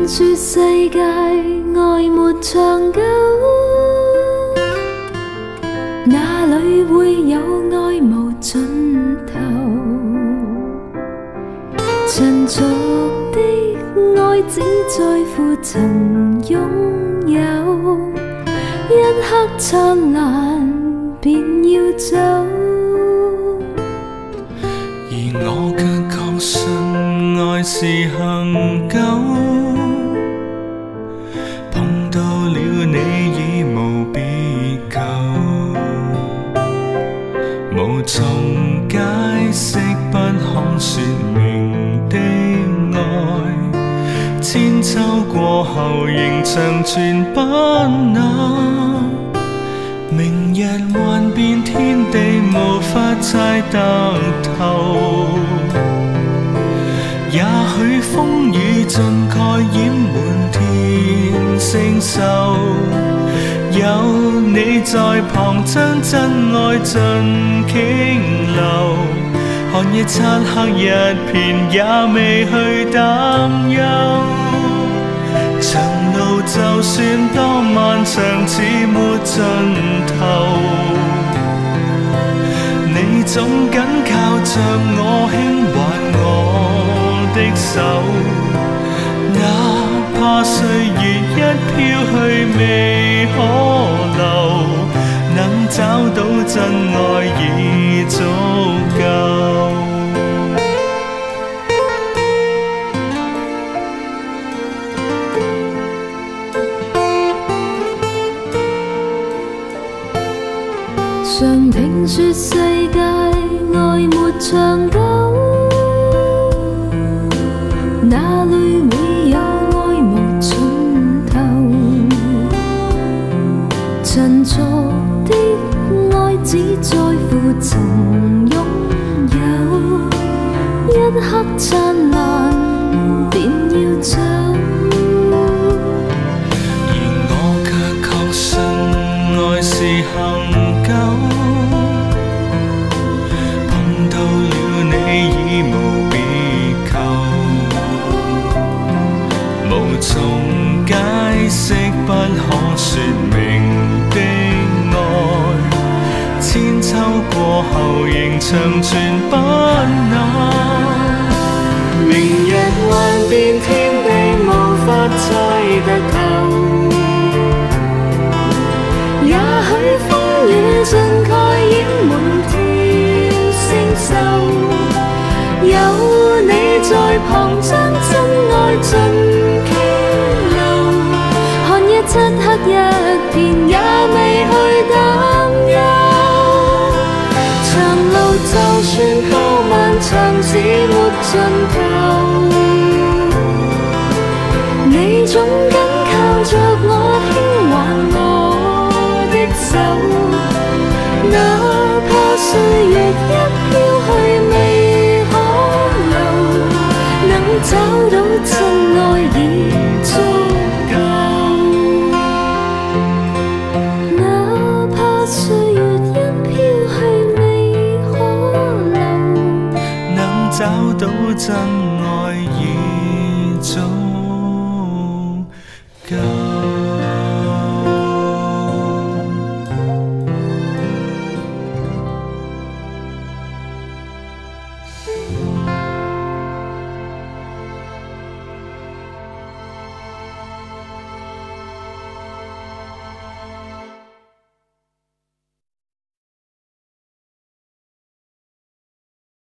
聽說世界愛沒長久，哪裏會有愛無盡頭？塵俗的愛只在乎曾擁有，一刻燦爛便要走。而我卻確信愛是恆久，碰到了你已無別舊，無從解釋不可說明的愛，千秋過後仍長存不朽。明日幻變天地，無法猜得透。也許風雨盡蓋掩滿天星宿，有你在旁將真愛盡傾流。寒夜漆黑一片，也未去擔憂。長路就算多漫長，似沒盡頭，你總緊靠着我，輕挽我的手。哪怕歲月一飄去未可留，能找到真愛已足夠。常聽說世界愛沒長久，哪裏會有愛無盡頭？塵俗的愛只在乎曾擁有，一刻燦爛便要走。而我卻確信愛是恆久，碰到了你已無別舊，無從解釋不可說明的愛，千秋過後仍長存不朽。明日幻變天地，無法猜得透。也許風雨盡蓋掩滿天星宿，有你在旁將真愛盡傾流。寒夜漆黑一片，也未去擔憂。長路就算多漫長，只沒盡頭，你總緊靠着我，輕挽我的手。哪怕歲月一